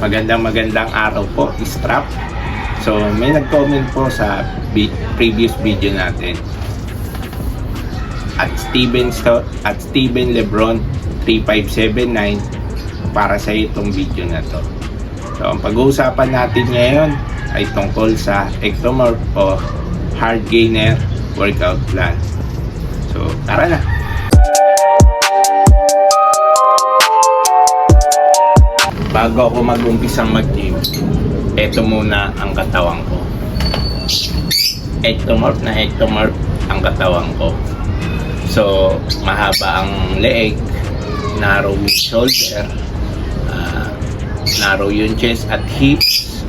Magandang araw po, Strap. So may nag-comment po sa previous video natin at Steven Lebron 3579 para sa itong video na to. So ang pag-uusapan natin ngayon ay tungkol sa Ectomorph o Hard Gainer Workout Plan. So tara na. Bago ako mag-umpisang mag-gym, eto muna ang katawan ko. Ectomorph ang katawan ko. So, mahaba ang leeg, narrow yung shoulder, narrow yung chest at hips,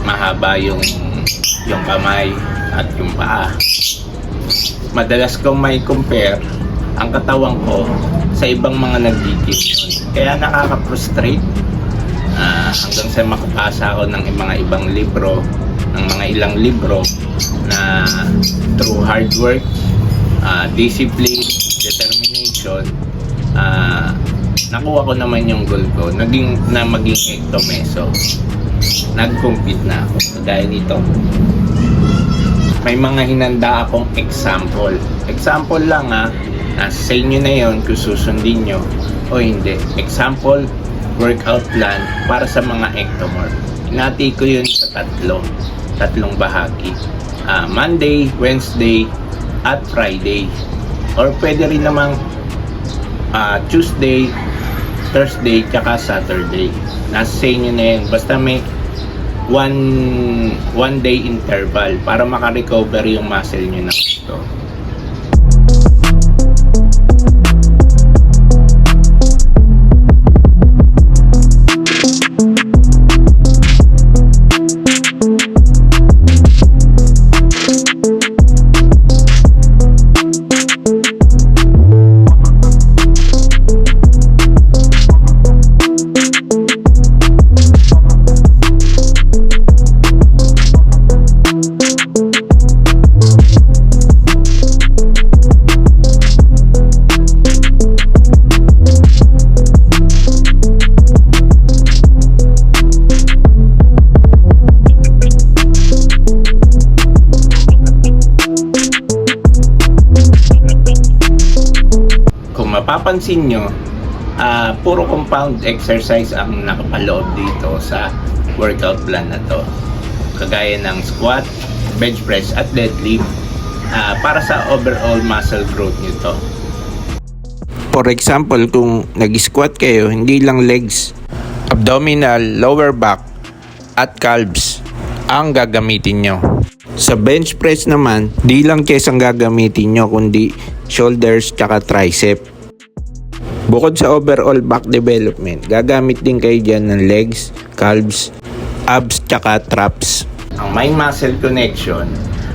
mahaba yung kamay at yung paa. Madalas kong may compare ang katawan ko sa ibang mga nag-gym yun. Kaya nakaka-frustrate hanggang sa makapasa ako ng mga ibang libro, ng mga ilang libro na through hard work, discipline, determination, nakuha ko naman yung goal ko, maging ectomeso. Nag-compete na ako. So, dahil dito, may mga hinanda akong example. Example lang sa inyo na yon kung susundin nyo o hindi. Example, workout plan para sa mga ectomorph. Hinati ko yun sa tatlong bahagi. Monday, Wednesday, at Friday. Or pwede rin namang Tuesday, Thursday, tsaka Saturday. Nasa sa inyo na yun. Basta may one day interval para makarecover yung muscle nyo ng gusto. Mapapansin nyo, puro compound exercise ang nakapaloob dito sa workout plan na to. Kagaya ng squat, bench press at deadlift para sa overall muscle growth nito. For example, kung nag-squat kayo, hindi lang legs, abdominal, lower back at calves ang gagamitin nyo. Sa bench press naman, di lang chest ang gagamitin nyo, kundi shoulders tsaka tricep. Bukod sa overall back development, gagamit din kayo dyan ng legs, calves, abs, tsaka traps. Ang mind muscle connection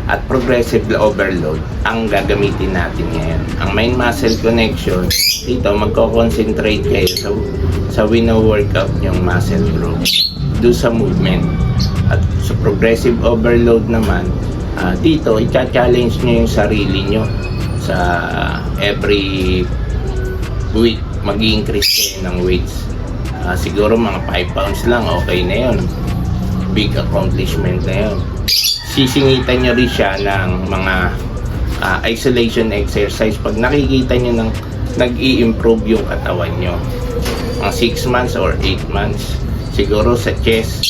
at progressive overload ang gagamitin natin ngayon. Ang mind muscle connection, dito magko-concentrate kayo sa wino-workout yung muscle growth, do sa movement. At sa progressive overload naman, dito i-challenge nyo yung sarili nyo sa every week. Mag-i-increase kayo ng weights. Siguro mga 5 pounds lang, okay na yun. Big accomplishment na yun. Sisingitan nyo rin siya ng mga isolation exercise pag nakikita nyo nag-i-improve yung katawan nyo. Mga 6 months or 8 months. Siguro sa chest,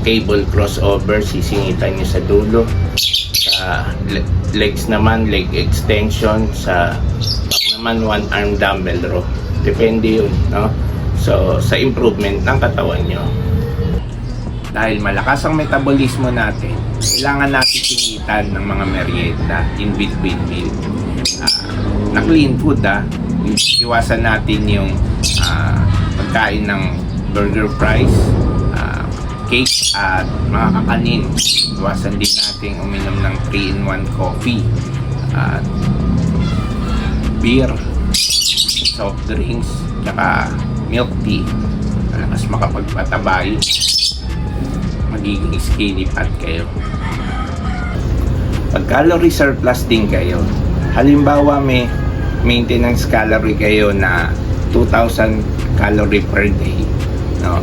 cable crossover, sisingitan nyo sa dulo. Sa legs naman, leg extension. Sa back naman, one arm dumbbell row. Depende yun, no? So, sa improvement ng katawan nyo. Dahil malakas ang metabolismo natin, kailangan natin singitan ng mga merienda in between meal. Na clean food, iwasan natin yung pagkain ng burger fries, cake at mga kakanin. Iwasan din natin uminom ng 3-in-1 coffee at beer, soft drinks, tsaka milk tea. Malakas makapagpataba yun. Magiging skinny fat kayo. Pag calorie surplus din kayo, halimbawa may maintenance calorie kayo na 2,000 calorie per day, no,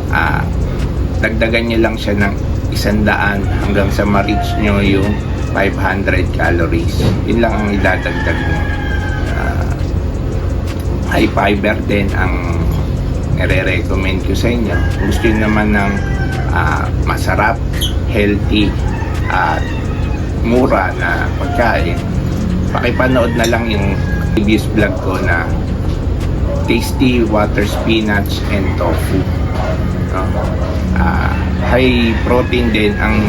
dagdagan nyo lang siya ng 100 hanggang sa ma-reach nyo yung 500 calories. Yun lang ang idadagdag nyo. High fiber din ang nire-recommend ko sa inyo. Kung gusto nyo naman ng masarap, healthy, at mura na pagkain, pakipanood na lang yung previous vlog ko na tasty water spinach and tofu. No? High protein din ang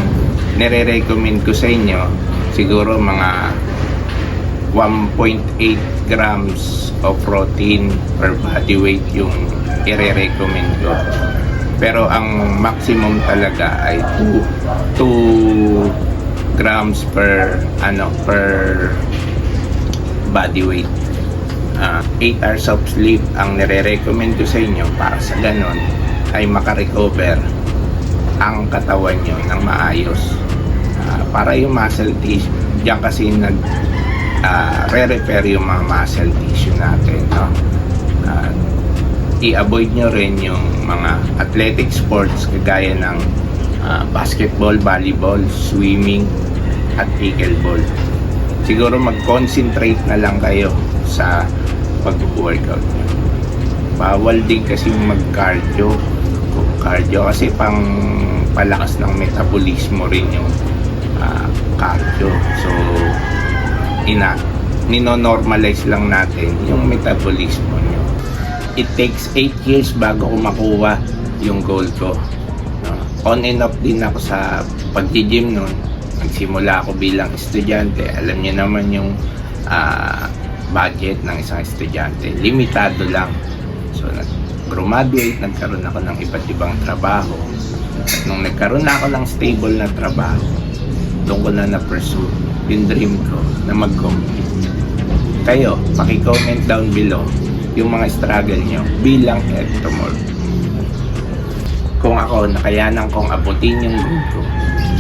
nire-recommend ko sa inyo. Siguro mga 1.8 grams of protein per body weight yung i-recommend ko. Pero ang maximum talaga ay 2 grams per body weight. 8 hours of sleep ang nire-recommend ko sa inyo para sa ganon ay makarecover ang katawan nyo ng maayos. Para yung muscle tissue, diyan kasi re-repair yung mga muscle tissue natin, no? I-avoid nyo rin yung mga athletic sports kagaya ng basketball, volleyball, swimming, at pickleball. Siguro mag-concentrate na lang kayo sa pag-workout nyo. Bawal din kasi mag-cardio kasi pang palakas ng metabolismo rin yung cardio. So nino-normalize lang natin yung metabolismo nyo. It takes 8 years bago ko makuha yung goal ko. On and off din ako sa pag-gym noon. Nagsimula ako bilang estudyante. Alam niyo naman yung budget ng isang estudyante. Limitado lang. So nag-graduate, nagkaroon ako ng iba't ibang trabaho. At nung nagkaroon na ako ng stable na trabaho, doon ko na na-pursue yung dream ko na mag-compete. Kayo, paki-comment down below yung mga struggle nyo bilang ectomorph. Kung ako, nakayanan kong abutin yung goal ko,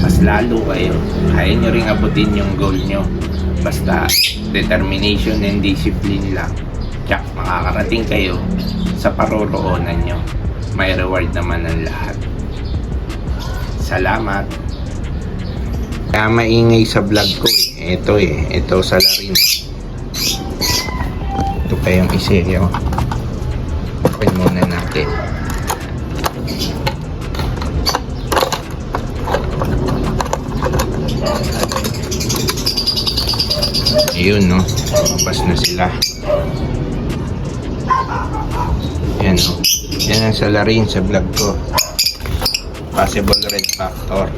mas lalo kayo, kaya nyo ring abutin yung goal nyo. Basta determination and discipline lang. Tsak, makakarating kayo sa paroroonan nyo. May reward naman ang lahat. Salamat! Kaya maingay sa vlog ko ito salarin. Ito pa yung iseryo. Open muna natin. Ayun, no, lumabas na sila. Yan, no, yan ang salarin sa vlog ko. Possible red factor.